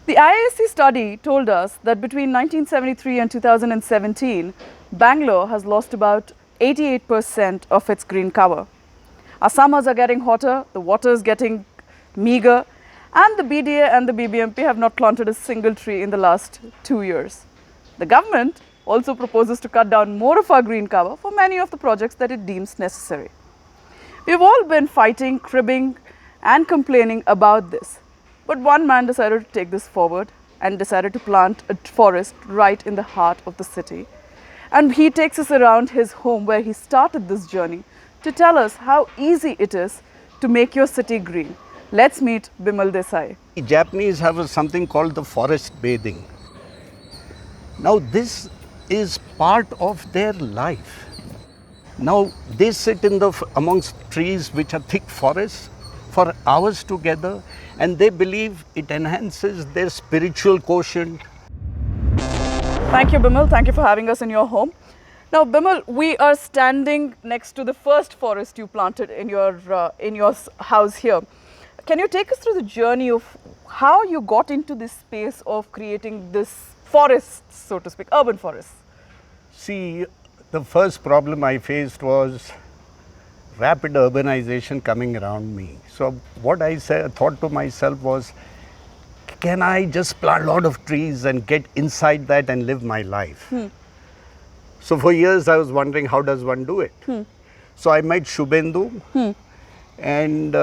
The IISc study told us that between 1973 and 2017, Bangalore has lost about 88% of its green cover. Our summers are getting hotter, the water is getting meager, and the BDA and the BBMP have not planted a single tree in the last 2 years. The government also proposes to cut down more of our green cover for many of the projects that it deems necessary. We've all been fighting, cribbing, and complaining about this. But one man decided to take this forward and decided to plant a forest right in the heart of the city. And he takes us around his home where he started this journey to tell us how easy it is to make your city green. Let's meet Bimal Desai. The Japanese have something called the forest bathing. Now this is part of their life. Now they sit amongst trees which are thick forests for hours together, and they believe it enhances their spiritual quotient. Thank you, Bimal. Thank you for having us in your home. Now, Bimal, we are standing next to the first forest you planted in your house here. Can you take us through the journey of how you got into this space of creating this forest, so to speak, urban forests? See, the first problem I faced was rapid urbanization coming around me. So what I thought to myself was, can I just plant a lot of trees and get inside that and live my life? So for years I was wondering, how does one do it? So I met Shubhendu and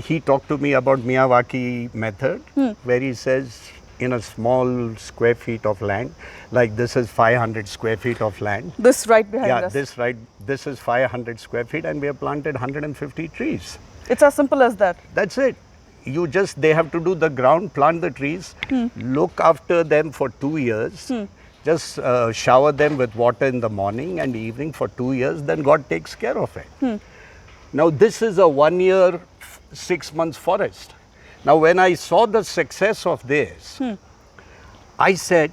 he talked to me about Miyawaki method, where he says in a small square feet of land, like this is 500 square feet of land. This right behind us. This is 500 square feet and we have planted 150 trees. It's as simple as that. That's it. They have to do the ground, plant the trees, look after them for 2 years, just shower them with water in the morning and evening for 2 years, then God takes care of it. Now this is a 1 year, 6 months forest. Now when I saw the success of this, I said,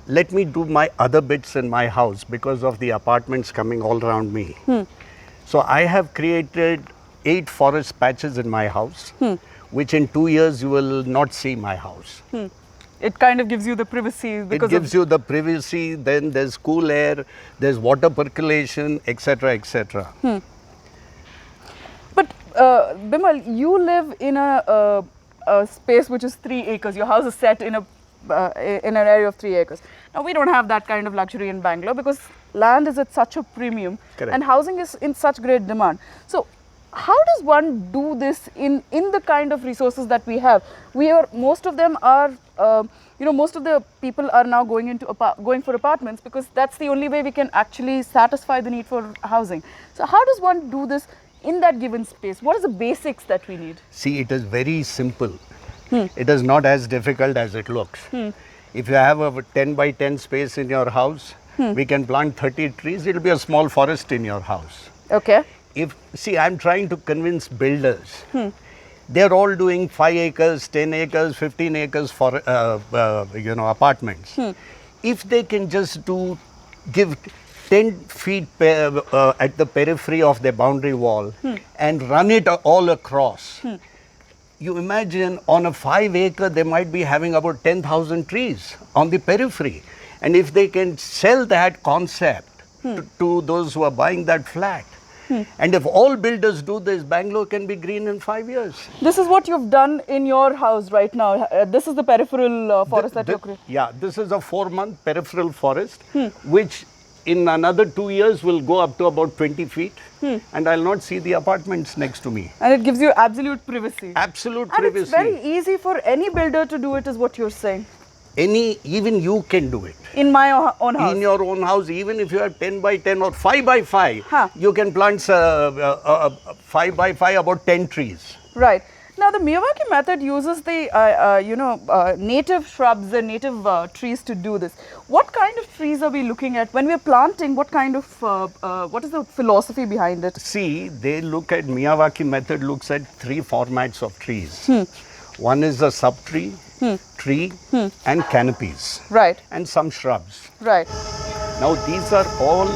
let me do my other bits in my house because of the apartments coming all around me. So I have created 8 forest patches in my house, which in 2 years you will not see my house. It kind of gives you the privacy. It gives you the privacy, then there's cool air, there's water percolation, etc., etc. But Bimal, you live in a space which is 3 acres. Your house is set in an area of 3 acres. Now we don't have that kind of luxury in Bangalore because land is at such a premium. Correct. And housing is in such great demand. So how does one do this in the kind of resources that we have? Most of them are, most of the people are now going for apartments because that's the only way we can actually satisfy the need for housing. So how does one do this in that given space? What are the basics that we need? See, it is very simple. It is not as difficult as it looks. If you have a 10 by 10 space in your house, we can plant 30 trees. It will be a small forest in your house. Okay. I'm trying to convince builders. They're all doing 5 acres, 10 acres, 15 acres for apartments. If they can just give 10 feet at the periphery of the boundary wall and run it all across. You imagine on a 5 acre, they might be having about 10,000 trees on the periphery. And if they can sell that concept to those who are buying that flat, and if all builders do this, Bangalore can be green in 5 years. This is what you've done in your house right now. This is the peripheral forest that you're creating. Yeah, this is a 4-month peripheral forest, which in another 2 years will go up to about 20 feet. And I'll not see the apartments next to me. And it gives you absolute privacy. Absolute and privacy. It's very easy for any builder to do it, is what you're saying. Even you can do it. In my own house? In your own house, even if you have 10 by 10 or 5 by 5, you can plant 5 by 5 about 10 trees. Right. Now the Miyawaki method uses the native shrubs and native trees to do this. What kind of trees are we looking at when we're planting? What kind of what is the philosophy behind it? See, Miyawaki method looks at 3 formats of trees. One is a subtree, tree, and canopies. Right. And some shrubs. Right. Now these are all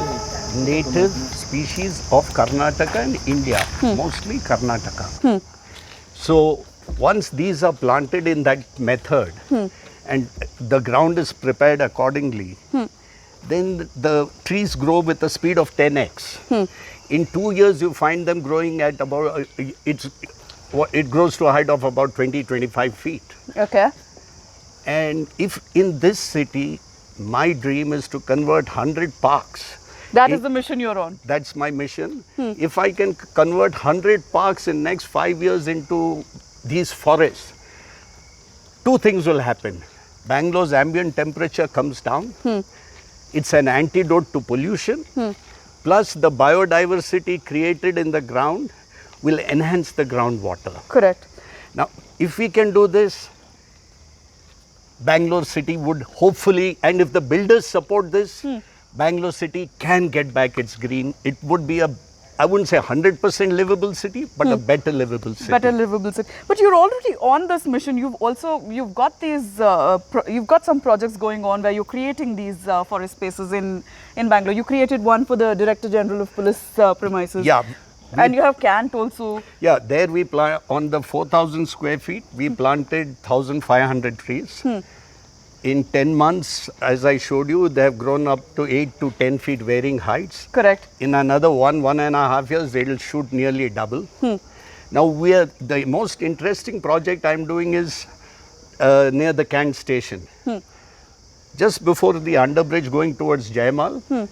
native species of Karnataka and India, mostly Karnataka. So Once these are planted in that method and the ground is prepared accordingly, then the trees grow with a speed of 10x. In 2 years, you find them growing at about, it grows to a height of about 20-25 feet. Okay. And if in this city, my dream is to convert 100 parks. That is the mission you're on. That's my mission. If I can convert 100 parks in next 5 years into these forests, two things will happen. Bangalore's ambient temperature comes down. It's an antidote to pollution. Plus the biodiversity created in the ground will enhance the groundwater. Correct. Now, if we can do this, Bangalore city would hopefully, and if the builders support this, Bangalore city can get back its green. It would be a, I wouldn't say 100% livable city, but a better livable city. Better livable city. But you're already on this mission. You've got these, you've got some projects going on where you're creating these forest spaces in Bangalore. You created one for the Director General of Police premises. Yeah. And you have Cant also. Yeah, there we plant, on the 4,000 square feet, we planted 1,500 trees. In 10 months, as I showed you, they have grown up to 8 to 10 feet varying heights. Correct. In another 1.5 years, they will shoot nearly double. Now, the most interesting project I'm doing is near the Cant station. Just before the underbridge going towards Jayamal,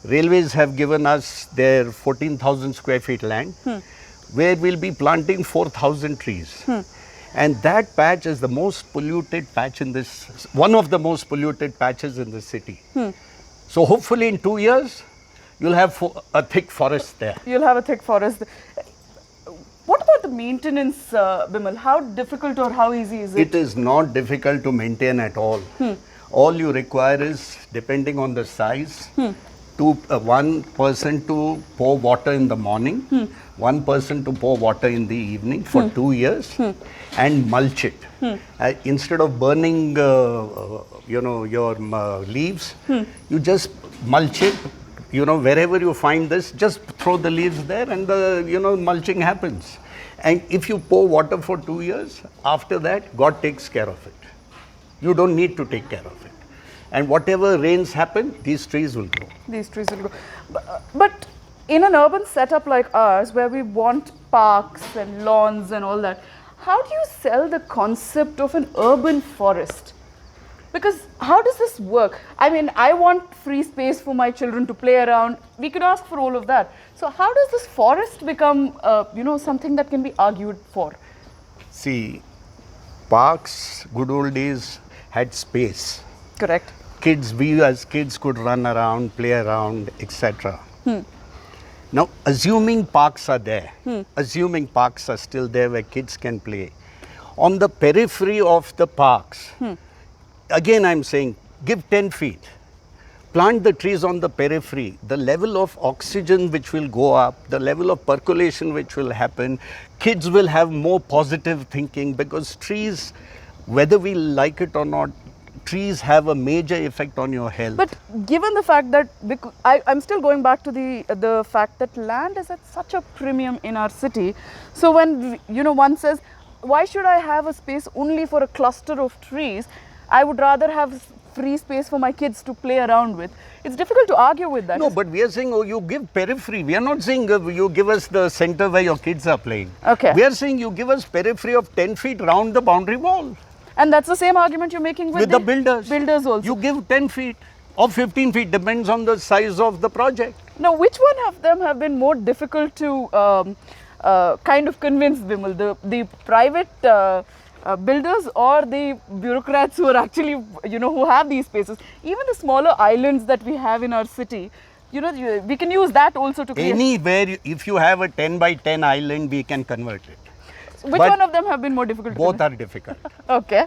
Railways have given us their 14,000 square feet land, where we'll be planting 4,000 trees. And that patch is the most polluted patch in this, one of the most polluted patches in the city. So hopefully in 2 years, you'll have a thick forest there. You'll have a thick forest. What about the maintenance, Bimal? How difficult or how easy is it? It is not difficult to maintain at all. All you require is, depending on the size, one person to pour water in the morning, one person to pour water in the evening for 2 years, and mulch it. Instead of burning, your leaves, you just mulch it. Wherever you find this, just throw the leaves there, and the mulching happens. And if you pour water for 2 years, after that, God takes care of it. You don't need to take care of it. And whatever rains happen, these trees will grow. These trees will grow. But in an urban setup like ours, where we want parks and lawns and all that, how do you sell the concept of an urban forest? Because how does this work? I mean, I want free space for my children to play around. We could ask for all of that. So how does this forest become, something that can be argued for? See, parks, good old days, had space. Correct. We as kids could run around, play around, etc. Now, assuming parks are there, assuming parks are still there where kids can play, on the periphery of the parks, again I'm saying, give 10 feet. Plant the trees on the periphery. The level of oxygen which will go up, the level of percolation which will happen, kids will have more positive thinking, because trees, whether we like it or not, trees have a major effect on your health. But given the fact that, I'm still going back to the fact that land is at such a premium in our city. So when, one says, why should I have a space only for a cluster of trees? I would rather have free space for my kids to play around with. It's difficult to argue with that. No, but we are saying, you give periphery. We are not saying you give us the center where your kids are playing. Okay. We are saying you give us periphery of 10 feet round the boundary wall. And that's the same argument you're making with the builders. Builders also. You give 10 feet or 15 feet, depends on the size of the project. Now, which one of them have been more difficult to kind of convince, Bimal? The private builders or the bureaucrats who are actually, who have these spaces? Even the smaller islands that we have in our city, we can use that also to create. Anywhere, if you have a 10 by 10 island, we can convert it. Which one of them have been more difficult to Both convince? are difficult. Okay.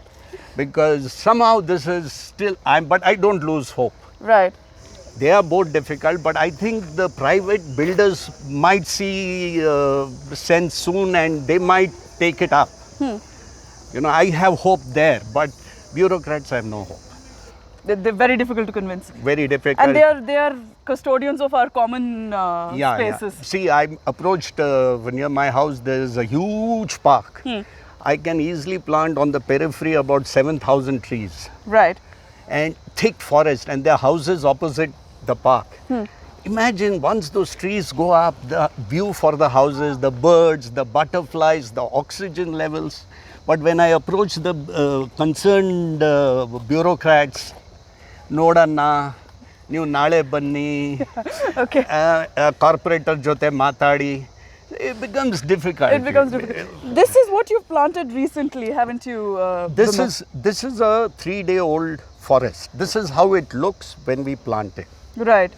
Because somehow this is still, but I don't lose hope. Right. They are both difficult, but I think the private builders might see sense soon and they might take it up. I have hope there, but bureaucrats have no hope. They're very difficult to convince. Very difficult. And they are custodians of our common spaces. See, I approached near my house, there is a huge park. I can easily plant on the periphery about 7,000 trees. Right. And thick forest, and there are houses opposite the park. Imagine once those trees go up, the view for the houses, the birds, the butterflies, the oxygen levels. But when I approach the concerned bureaucrats, Nodanna, ನೀವು ನಾಳೆ ಬನ್ನಿ, Okay. Corporate ಜೊತೆ ಮಾತಾಡಿ, it becomes difficult. It becomes difficult. This is what you've planted recently, haven't you? Bimal? This is a 3-day-old forest. This is how it looks when we plant it. Right.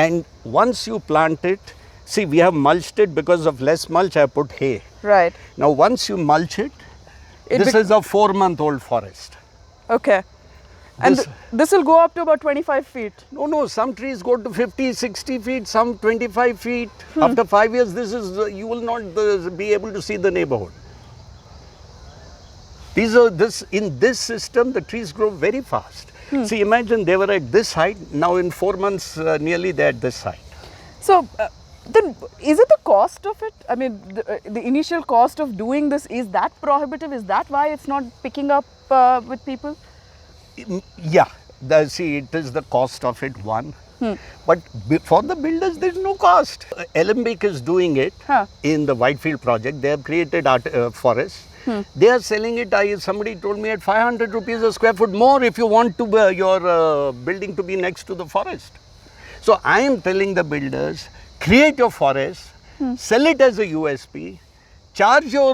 And once you plant it, see, we have mulched it. Because of less mulch, I put hay. Right. Now once you mulch it, this is a 4-month-old forest. Okay. And this will go up to about 25 feet. No, some trees go to 50, 60 feet, some 25 feet. After 5 years, you will not be able to see the neighborhood. In this system, the trees grow very fast. See, imagine they were at this height. Now in 4 months, nearly they're at this height. So, then is it the cost of it? I mean, the initial cost of doing this, is that prohibitive? Is that why it's not picking up with people? Yeah, see, it is the cost of it, one. But for the builders, there's no cost. Alembic is doing it in the Whitefield project. They have created forests. They are selling it, somebody told me, at 500 rupees a square foot more if you want to your building to be next to the forest. So I am telling the builders, create your forest, sell it as a USP, charge your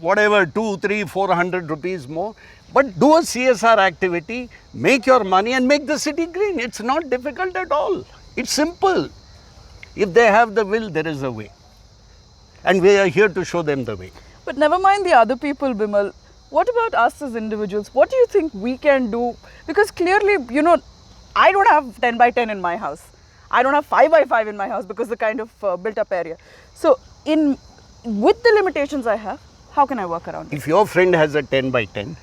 whatever 200, 300, 400 rupees more, but do a CSR activity, make your money and make the city green. It's not difficult at all. It's simple. If they have the will, there is a way. And we are here to show them the way. But never mind the other people, Bimal. What about us as individuals? What do you think we can do? Because clearly, I don't have 10 by 10 in my house. I don't have 5 by 5 in my house because the kind of built up area. So, with the limitations I have, how can I work around it? If your friend has a 10 by 10,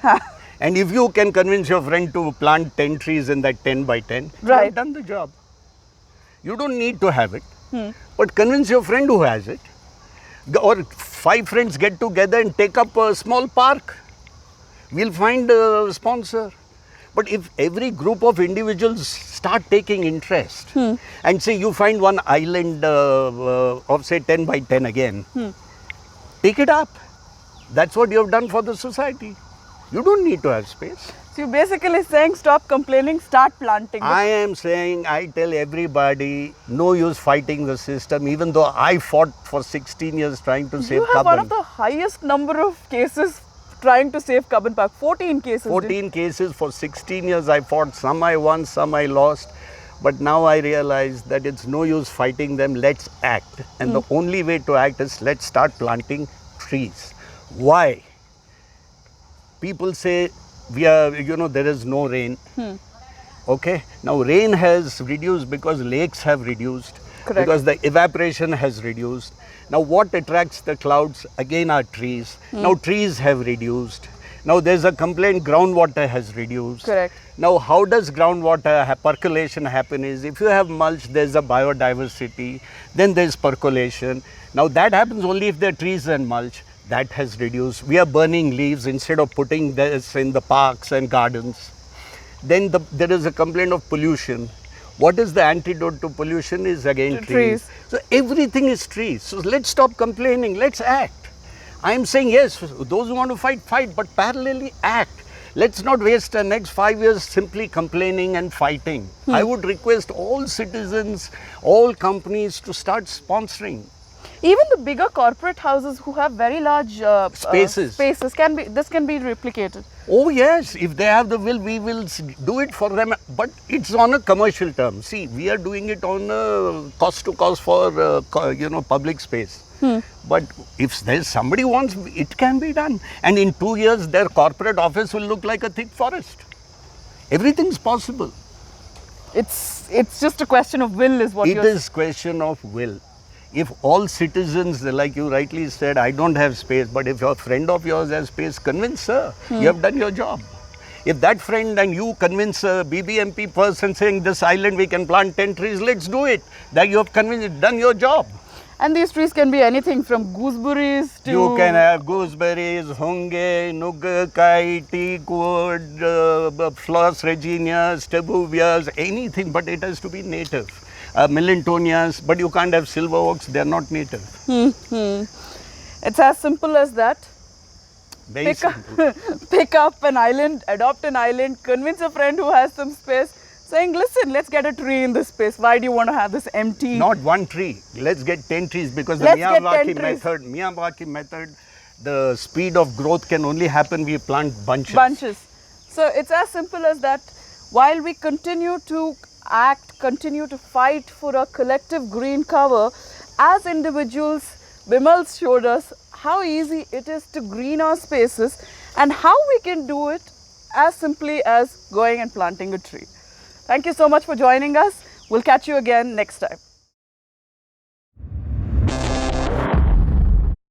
and if you can convince your friend to plant 10 trees in that 10 by 10, you have done the job. You don't need to have it, but convince your friend who has it. Or 5 friends get together and take up a small park. We'll find a sponsor. But if every group of individuals start taking interest and say you find one island of say 10 by 10 again, take it up. That's what you have done for the society. You don't need to have space. So you're basically saying stop complaining, start planting. I am saying, I tell everybody, no use fighting the system, even though I fought for 16 years trying to save You have Cubbon. one of the highest number of cases trying to save Cubbon Park. 14 cases. 14 cases for 16 years I fought. Some I won, some I lost. But now I realize that it's no use fighting them. Let's act. And the only way to act is let's start planting trees. Why? People say, there is no rain. Okay. Now rain has reduced because lakes have reduced. Correct. Because the evaporation has reduced. Now what attracts the clouds again are trees. Now trees have reduced. Now there's a complaint groundwater has reduced. Correct. Now how does groundwater percolation happen is if you have mulch, there's a biodiversity, then there's percolation. Now that happens only if there are trees and mulch. That has reduced. We are burning leaves instead of putting this in the parks and gardens. Then there is a complaint of pollution. What is the antidote to pollution is again trees. So everything is trees. So let's stop complaining. Let's act. I am saying yes, those who want to fight, but parallelly act. Let's not waste the next 5 years simply complaining and fighting. I would request all citizens, all companies to start sponsoring. Even the bigger corporate houses who have very large spaces this can be replicated. Oh yes, if they have the will, we will do it for them. But it's on a commercial term. See, we are doing it on a cost to cost for public space. But if there's somebody who wants, it can be done. And in 2 years, their corporate office will look like a thick forest. Everything's possible. It's just a question of will, is what it is question of will. If all citizens, like you rightly said, I don't have space, but if your friend of yours has space, convince her. You have done your job. If that friend and you convince a BBMP person saying this island we can plant 10 trees, let's do it. That you have done your job. And these trees can be anything from gooseberries to... You can have gooseberries, honge, nugakai, teakwood, Flos regenias, tabuvias, anything, but it has to be native. Millingtonias, but you can't have silver oaks, they are not native. It's as simple as that. Very simple. Pick up an island, adopt an island, convince a friend who has some space, saying, listen, let's get a tree in this space. Why do you want to have this empty? Not one tree. Let's get 10 trees because the Miyawaki method, the speed of growth can only happen we plant bunches. So it's as simple as that. While we continue to act, continue to fight for a collective green cover, as individuals, Bimal showed us how easy it is to green our spaces and how we can do it as simply as going and planting a tree. Thank you so much for joining us. We'll catch you again next time.